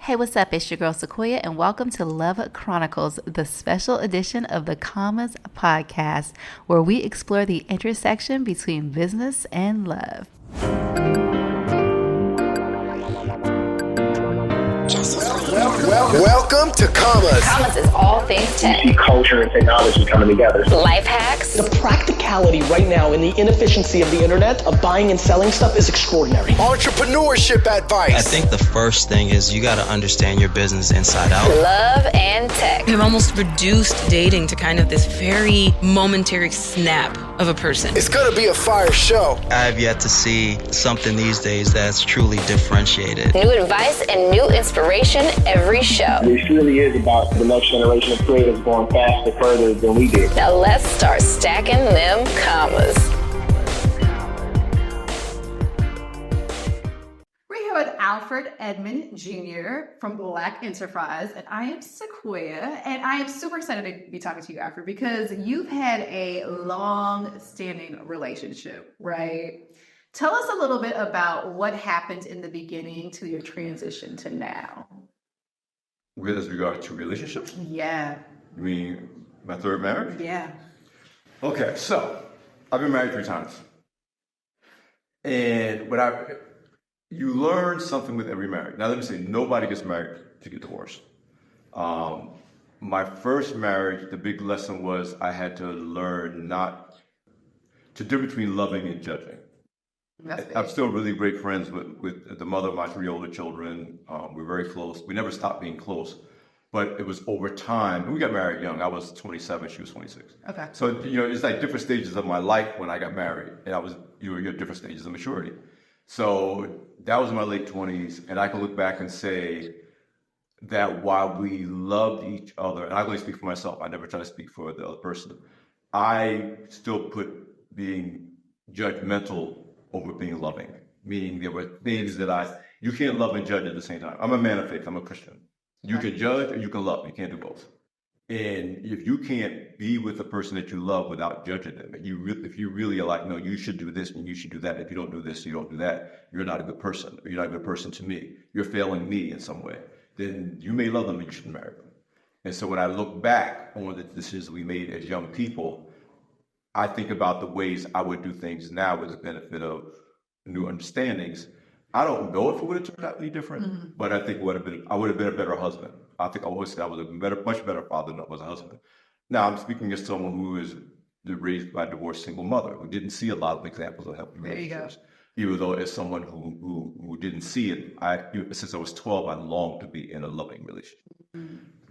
Hey, what's up? It's your girl Sequoia, and welcome to Love Chronicles, the special edition of the Commas podcast, where we explore the intersection between business and love. Welcome to Commas. Commas is all things tech. You see culture and technology coming together. Life hacks. The practicality right now in the inefficiency of the internet of buying and selling stuff is extraordinary. Entrepreneurship advice. I think the first thing is you got to understand your business inside out. Love and tech. I've almost reduced dating to kind of this very momentary snap of a person. It's going to be a fire show. I've yet to see something these days that's truly differentiated. New advice and new inspiration every show. This really is about the next generation of creators going faster, further than we did. Now let's start stacking them commas. We're here with Alfred Edmond Jr. from Black Enterprise, and I am Sequoia, and I am super excited to be talking to you, Alfred, because you've had a long-standing relationship, right? Tell us a little bit about what happened in the beginning to your transition to now. With as regard to relationships? Yeah. You mean my third marriage? Yeah. Okay, so I've been married 3 times. And you learn something with every marriage. Now let me say, nobody gets married to get divorced. My first marriage, the big lesson was I had to learn not to differ between loving and judging. I'm still really great friends with the mother of my 3 older children. We're very close. We never stopped being close, but it was over time. We got married young. I was 27, she was 26. Okay. So, it's like different stages of my life when I got married, and you were at different stages of maturity. So that was in my late 20s, and I can look back and say that while we loved each other, and I can only speak for myself, I never try to speak for the other person, I still put being judgmental over being loving, meaning there were things that you can't love and judge at the same time. I'm a man of faith, I'm a Christian. You can judge or you can love, you can't do both. And if you can't be with the person that you love without judging them, if you really are like, no, you should do this and you should do that. If you don't do this, you don't do that, you're not a good person. Or you're not a good person to me. You're failing me in some way. Then you may love them and you shouldn't marry them. And so when I look back on the decisions we made as young people, I think about the ways I would do things now with the benefit of new understandings. I don't know if it would have turned out any different, but I think I would have been a better husband. I think I always said I was much better father than I was a husband. Now I'm speaking as someone who is raised by a divorced single mother who didn't see a lot of examples of healthy relationships. Even though as someone who didn't see it, since I was 12, I longed to be in a loving relationship.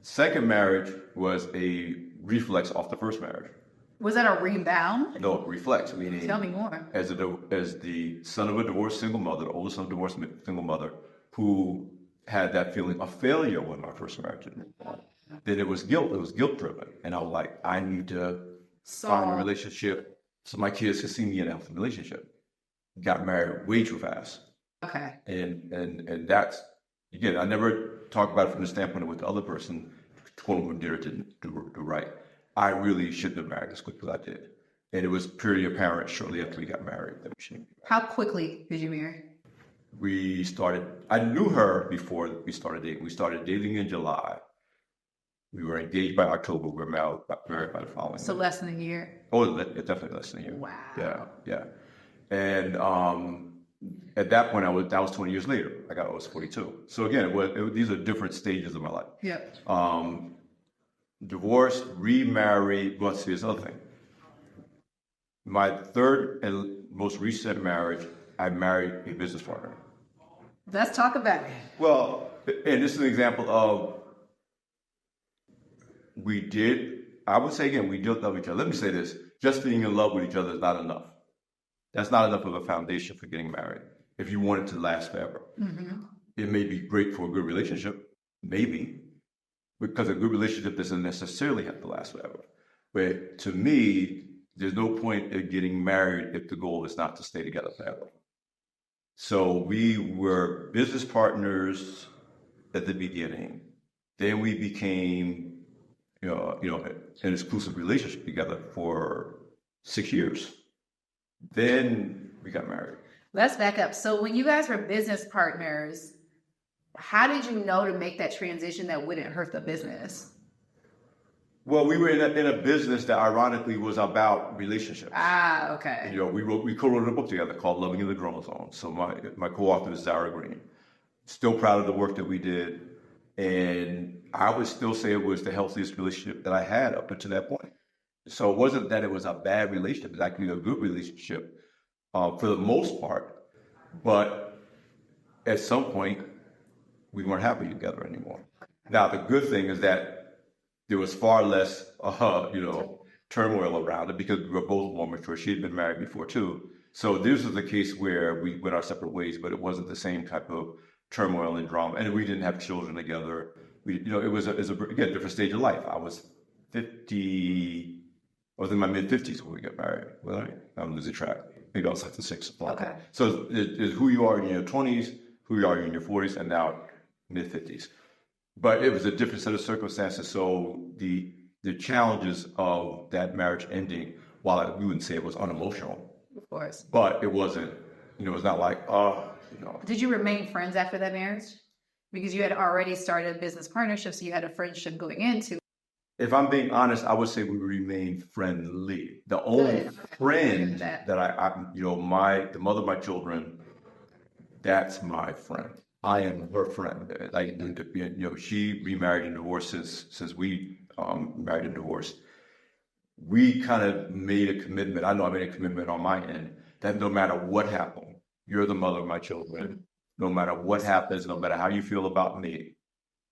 Second marriage was a reflex off the first marriage. Was that a rebound? No, reflex, meaning... Tell me more. As the son of a divorced single mother, the oldest son of a divorced single mother, who had that feeling of failure when my first marriage ended. Then it was guilt-driven. And I was like, I need to find a relationship so my kids can see me in a healthy relationship. Got married way too fast. Okay. And that's, again, I never talk about it from the standpoint of what the other person, quote unquote, did or didn't do right. I really shouldn't have married as quickly as I did. And it was pretty apparent shortly after we got married that we shouldn't be married. How quickly did you marry? I knew her before we started dating. We started dating in July. We were engaged by October. We were married by the following So year. Less than a year? Oh, definitely less than a year. Wow. Yeah. And at that point, that was 20 years later. I was 42. So again, these are different stages of my life. Yep. Divorce, remarry, well, see, this other thing. My third and most recent marriage, I married a business partner. Let's talk about it. Well, and this is an example of I would say again, we did love each other. Let me say this, just being in love with each other is not enough. That's not enough of a foundation for getting married if you want it to last forever. Mm-hmm. It may be great for a good relationship, maybe, because a good relationship doesn't necessarily have to last forever. But to me, there's no point in getting married if the goal is not to stay together forever. So we were business partners at the beginning. Then we became, an exclusive relationship together for 6 years. Then we got married. Let's back up. So when you guys were business partners, how did you know to make that transition that wouldn't hurt the business? Well, we were in a business that ironically was about relationships. Ah, okay. We co-wrote a book together called Loving in the Drama Zone. So my co-author is Zara Green. Still proud of the work that we did. And I would still say it was the healthiest relationship that I had up until that point. So it wasn't that it was a bad relationship. It was actually a good relationship for the most part. But at some point, we weren't happy together anymore. Now, the good thing is that there was far less, turmoil around it because we were both more mature. She had been married before too. So this was a case where we went our separate ways, but it wasn't the same type of turmoil and drama. And we didn't have children together. It was again, different stage of life. I was in my mid-50s when we got married. Well, I'm losing track. Maybe I was like the 6th. Okay. So it's who you are in your 20s, who you are in your 40s, and now mid-50s. But it was a different set of circumstances. So the challenges of that marriage ending, while we wouldn't say it was unemotional, of course, but it wasn't. It's not like Did you remain friends after that marriage? Because you had already started a business partnership, so you had a friendship going into. If I'm being honest, I would say we remained friendly. The only friend that the mother of my children, that's my friend. I am her friend. She remarried and divorced since we married and divorced. We kind of made a commitment. I know I made a commitment on my end that no matter what happened, you're the mother of my children. No matter what happens, no matter how you feel about me,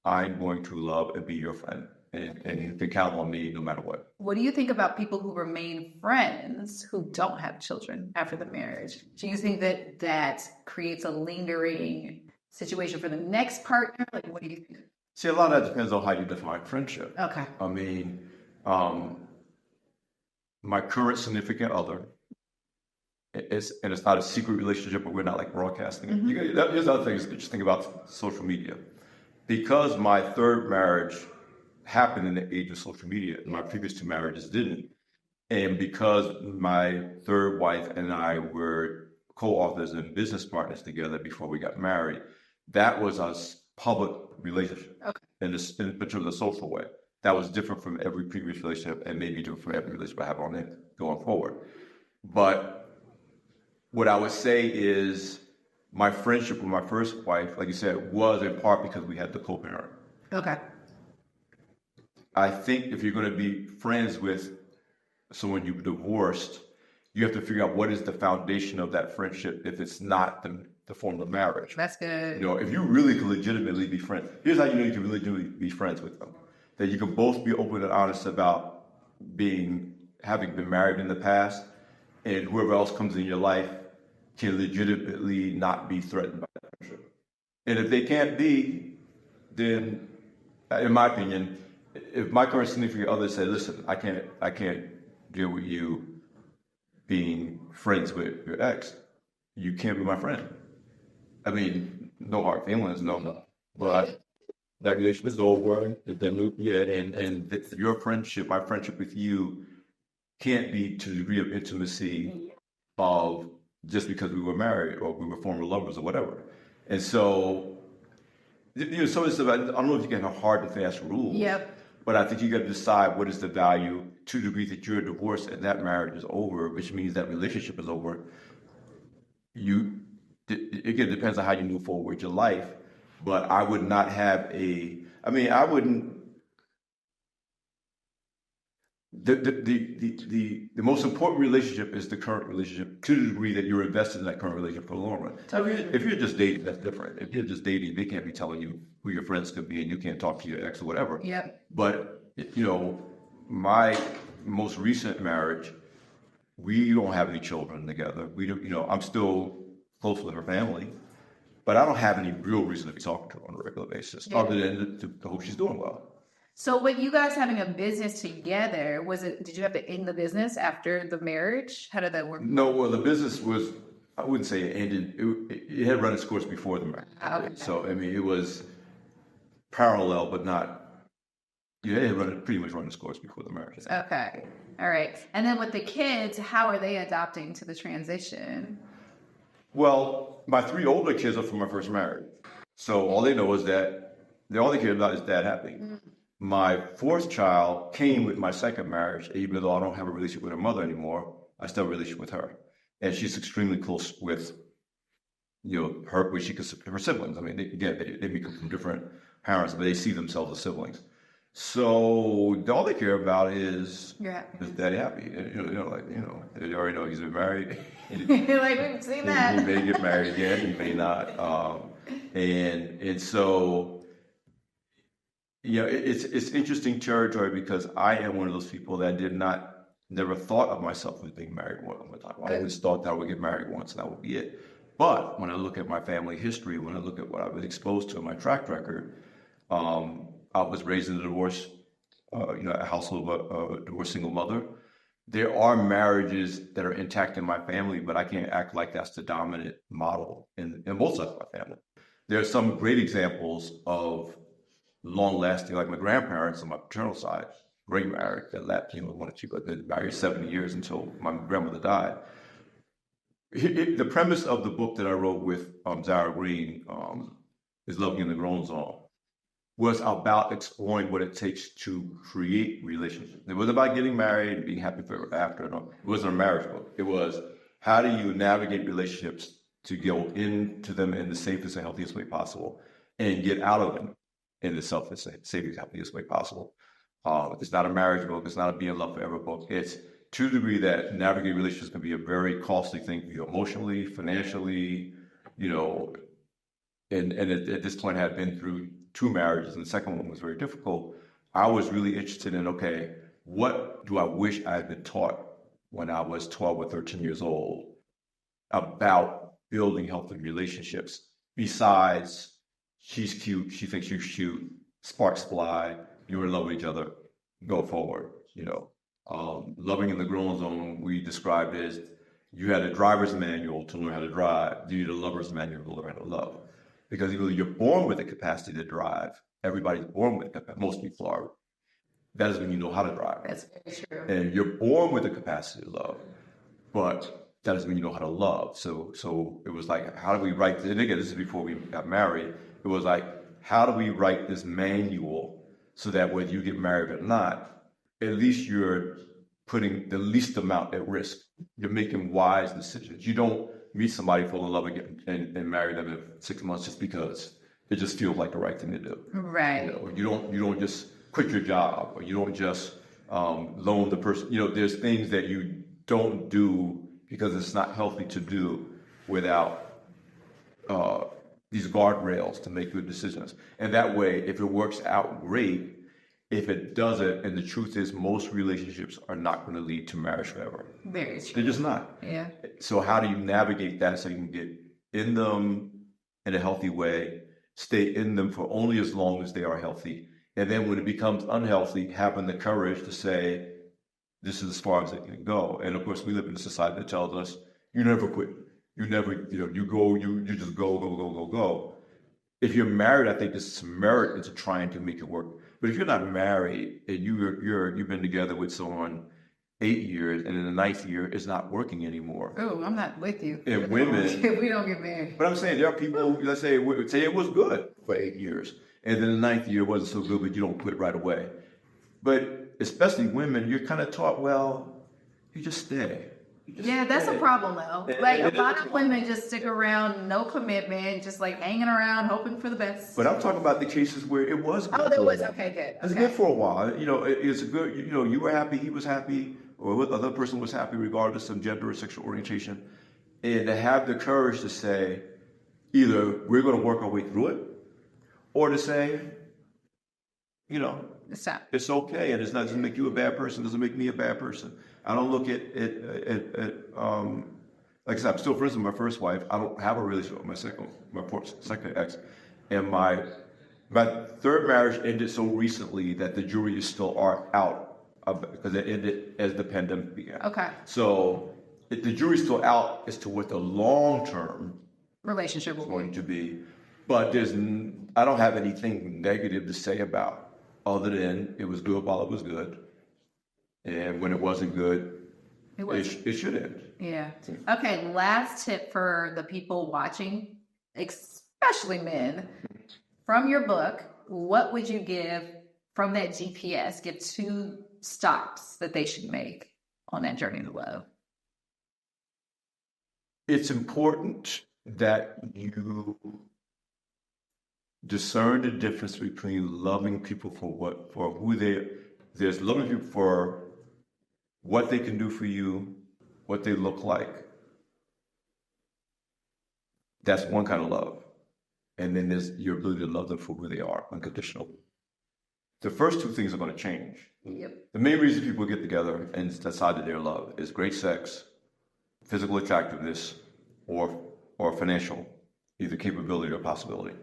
I'm going to love and be your friend. And you can count on me no matter what. What do you think about people who remain friends who don't have children after the marriage? Do you think that creates a lingering situation for the next partner? Like, what do you think? See, a lot of that depends on how you define friendship. Okay. I mean, my current significant other, it's not a secret relationship, but we're not like broadcasting it. Mm-hmm. Here's the other thing that's interesting about social media. Because my third marriage happened in the age of social media, my previous two marriages didn't. And because my third wife and I were co-authors and business partners together before we got married, that was a public relationship. Okay. in terms of the social way. That was different from every previous relationship and maybe different from every relationship I have on it going forward. But what I would say is my friendship with my first wife, like you said, was in part because we had the co-parent. Okay. I think if you're going to be friends with someone you've divorced, you have to figure out what is the foundation of that friendship if it's not the form of marriage. That's good. If you really can legitimately be friends, here's how you know you can legitimately be friends with them. That you can both be open and honest about having been married in the past, and whoever else comes in your life can legitimately not be threatened by that friendship. And if they can't be, then, in my opinion, if my current significant other said, "Listen, I can't deal with you being friends with your ex. You can't be my friend." I mean, no hard feelings, no. But that relationship is over. And your friendship, my friendship with you, can't be to the degree of intimacy of just because we were married or we were former lovers or whatever. And so, some of this stuff, I don't know if you can have hard and fast rules. Yep. But I think you got to decide what is the value to the degree that you're divorced and that marriage is over, which means that relationship is over. Again, it depends on how you move forward with your life. But I would not have the most important relationship is the current relationship to the degree that you're invested in that current relationship for the long run. If you're just dating, that's different. If you're just dating, they can't be telling you who your friends could be and you can't talk to your ex or whatever. Yep. But, my most recent marriage, we don't have any children together. We don't, I'm still close with her family, but I don't have any real reason to be talking to her on a regular basis, other than to hope she's doing well. So with you guys having a business together, did you have to end the business after the marriage? How did that work? No, well, the business was, I wouldn't say it ended. It had run its course before the marriage. Okay. So, it was parallel, but not, it had pretty much run its course before the marriage. Okay. All right. And then with the kids, how are they adapting to the transition? Well, my three older kids are from my first marriage. So all they know is that all they care about is dad happy. My fourth child came with my second marriage. Even though I don't have a relationship with her mother anymore, I still have a relationship with her, and she's extremely close with her siblings. I mean, they become from different parents, but they see themselves as siblings. So all they care about is daddy happy. They already know he's been married. Like we've seen that. He may get married again. He may not. And so it's interesting territory because I am one of those people that never thought of myself as being married one time. I always thought that I would get married once and that would be it. But when I look at my family history, when I look at what I've been exposed to in my track record, I was raised in a divorce, a household of a divorced single mother. There are marriages that are intact in my family, but I can't act like that's the dominant model in both sides of my family. There are some great examples of long-lasting, like my grandparents on my paternal side, great marriage that lasted, one or two, but they married 70 years until my grandmother died. The premise of the book that I wrote with Zara Green, is Loving in the Grown Zone, was about exploring what it takes to create relationships. It wasn't about getting married and being happy forever after. No, it wasn't a marriage book. It was how do you navigate relationships to go into them in the safest and healthiest way possible and get out of them in the safest and healthiest way possible. It's not a marriage book. It's not a be in love forever book. It's to the degree that navigating relationships can be a very costly thing for you emotionally, financially, and at this point I had been through 2 marriages and the second one was very difficult. I was really interested in, okay, what do I wish I had been taught when I was 12 or 13 years old about building healthy relationships besides she's cute, she thinks you're cute, sparks fly, you're in love with each other, go forward, Loving in the Grown Zone, we described as you had a driver's manual to learn how to drive. You need a lover's manual to learn how to love. Because even though you're born with the capacity to drive, everybody's born with it, most people are. That is when you know how to drive. That's very true. And you're born with the capacity to love, but that doesn't mean you know how to love. So it was like, how do we write, and again, this is before we got married, it was like, how do we write this manual so that whether you get married or not, at least you're putting the least amount at risk. You're making wise decisions. You don't meet somebody, fall in love and marry them in 6 months just because it just feels like the right thing to do. Right. You don't just quit your job, or you don't just loan the person. There's things that you don't do because it's not healthy to do without these guardrails to make good decisions. And that way, if it works out, great. If it doesn't, and the truth is most relationships are not going to lead to marriage forever. Very true. They're just not. Yeah. So how do you navigate that so you can get in them in a healthy way, stay in them for only as long as they are healthy, and then when it becomes unhealthy, having the courage to say, this is as far as it can go. And of course, we live in a society that tells us, you never quit. You never, you just go. If you're married, I think there's some merit into trying to make it work. But if you're not married and you've been together with someone 8 years and in the 9th year it's not working anymore. Oh, I'm not with you. And women, if we don't get married. But I'm saying there are people, let's say it was good for 8 years, and then the 9th year wasn't so good, but you don't quit right away. But especially women, you're kind of taught, well, you just stay. Yeah, that's a problem though. Like a lot of women just stick around, no commitment, just like hanging around, hoping for the best. But I'm talking about the cases where it was good. Oh, there was. Okay, good. It's good for a while. It's good. You were happy, he was happy, or the other person was happy, regardless of gender or sexual orientation. And to have the courage to say, either we're going to work our way through it, or to say, Stop. It's okay, and doesn't make you a bad person. Doesn't make me a bad person. I don't look at like I said, I'm still friends with my first wife. I don't have a relationship with my second ex, and my third marriage ended so recently that the jury is still out because it ended as the pandemic began. Okay. So if the jury's still out as to what the long-term relationship is going to be, but I don't have anything negative to say about other than it was good while it was good. And when it wasn't good, it should end. Yeah. Okay, last tip for the people watching, especially men, from your book, what would you give from that GPS? Give 2 stops that they should make on that journey to love. It's important that you discern the difference between loving people for who there's loving people for what they can do for you, what they look like. That's one kind of love. And then there's your ability to love them for who they are, unconditional. The first 2 things are going to change. Yep. The main reason people get together and decide that they're in love is great sex, physical attractiveness, or financial, either capability or possibility.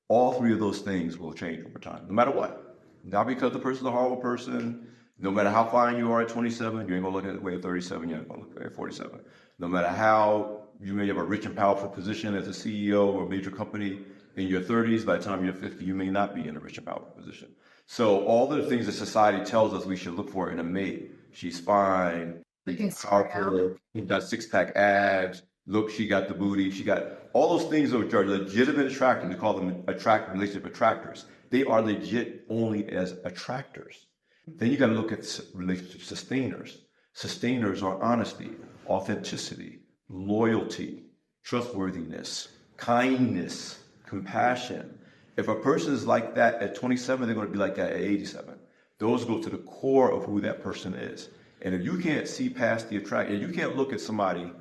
All 3 of those things will change over time, no matter what. Not because the person's a horrible person. No matter how fine you are at 27, you ain't gonna look at the way at 37, you ain't gonna look at 47. No matter how you may have a rich and powerful position as a CEO of a major company in your 30s, by the time you're 50, you may not be in a rich and powerful position. So all the things that society tells us we should look for in a mate, she's fine, she's powerful, she's got 6-pack abs, look, she got the booty, she got all those things which are legitimate attractors. We call them relationship attractors. They are legit only as attractors. Then you got to look at relationship sustainers. Sustainers are honesty, authenticity, loyalty, trustworthiness, kindness, compassion. If a person is like that at 27, they're going to be like that at 87. Those go to the core of who that person is. And if you can't see past the attraction, you can't look at somebody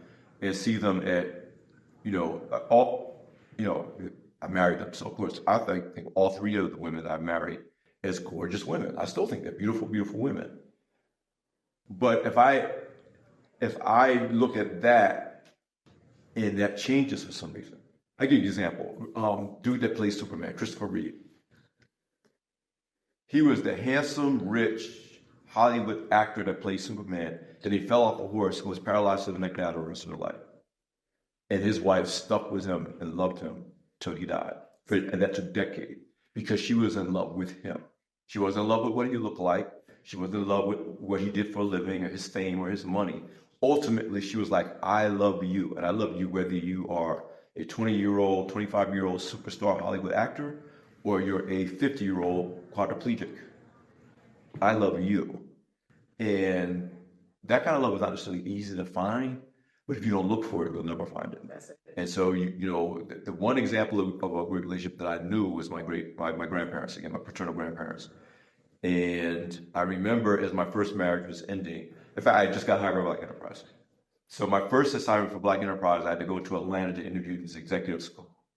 and see them at, I married them. So of course, I think all 3 of the women that I married as gorgeous women. I still think they're beautiful, beautiful women. But if I look at that and that changes for some reason, I give you an example. Dude that plays Superman, Christopher Reeve. He was the handsome, rich Hollywood actor that played Superman. Then he fell off a horse and was paralyzed to the neck now the rest of his life. And his wife stuck with him and loved him till he died. And that took a decade because she was in love with him. She wasn't in love with what he looked like. She wasn't in love with what he did for a living or his fame or his money. Ultimately, she was like, I love you. And I love you whether you are a 20-year-old, 25-year-old superstar Hollywood actor or you're a 50-year-old quadriplegic. I love you. And that kind of love is not necessarily easy to find, but if you don't look for it, you'll never find it. And so, the one example of a relationship that I knew was my grandparents, again, my paternal grandparents. And I remember as my first marriage was ending, in fact, I just got hired by Black Enterprise. So my first assignment for Black Enterprise, I had to go to Atlanta to interview these executives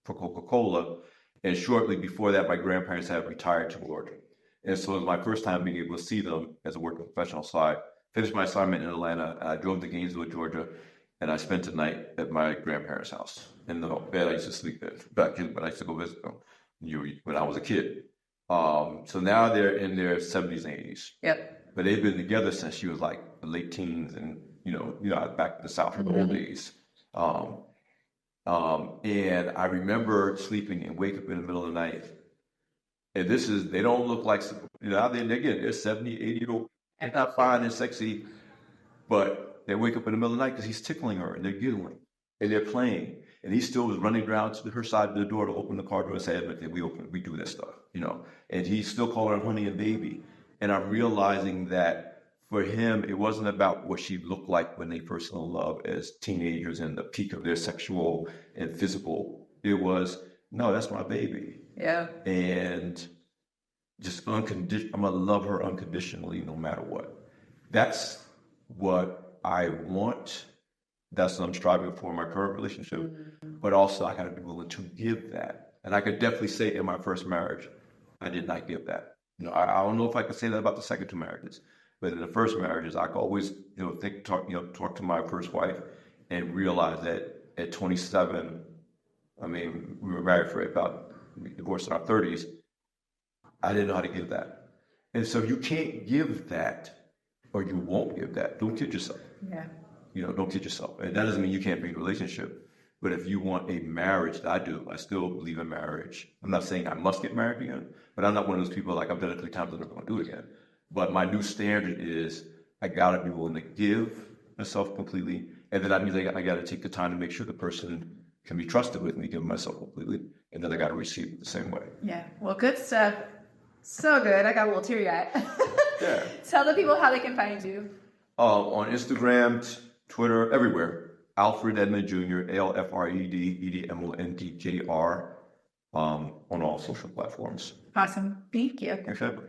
for Coca-Cola. And shortly before that, my grandparents had retired to Georgia. And so it was my first time being able to see them as a working professional. So I finished my assignment in Atlanta. I drove to Gainesville, Georgia, and I spent the night at my grandparents' house in the bed I used to sleep in back in, but I used to go visit them when I was a kid. So now they're in their 70s and 80s. Yep. But they've been together since she was like the late teens and, back in the South in the old days. And I remember sleeping and wake up in the middle of the night. And they don't look like, they're 70, 80-year-old. They're not fine and sexy, but they wake up in the middle of the night because he's tickling her and they're giggling and they're playing. And he still was running around to her side of the door to open the car door and say, we do this stuff, And he's still calling her honey and baby. And I'm realizing that for him, it wasn't about what she looked like when they first fell in love as teenagers and the peak of their sexual and physical. It was, no, that's my baby. Yeah. And just I'm gonna love her unconditionally no matter what. That's what I want. That's what I'm striving for in my current relationship. Mm-hmm. But also I gotta be willing to give that. And I could definitely say in my first marriage, I did not give that. I don't know if I could say that about the second 2 marriages. But in the first marriages, I could always, talk to my first wife and realize that at 27, we were married we divorced in our 30s. I didn't know how to give that. And so you can't give that or you won't give that. Don't kid yourself. Yeah. Don't kid yourself. And that doesn't mean you can't be in a relationship. But if you want a marriage, I do. I still believe in marriage. I'm not saying I must get married again, but I'm not one of those people like I've done it 3 times, I'm never going to do it again. But my new standard is I got to be willing to give myself completely. And then that means I got to take the time to make sure the person can be trusted with me, giving myself completely, and then I got to receive it the same way. Yeah. Well, good stuff. So good. I got a little teary-eyed. Yeah. Tell the people how they can find you. On Instagram, Twitter, everywhere. Alfred Edmond Jr. ALFRED EDMONDJR. On all social platforms. Awesome. Thank you. Exactly.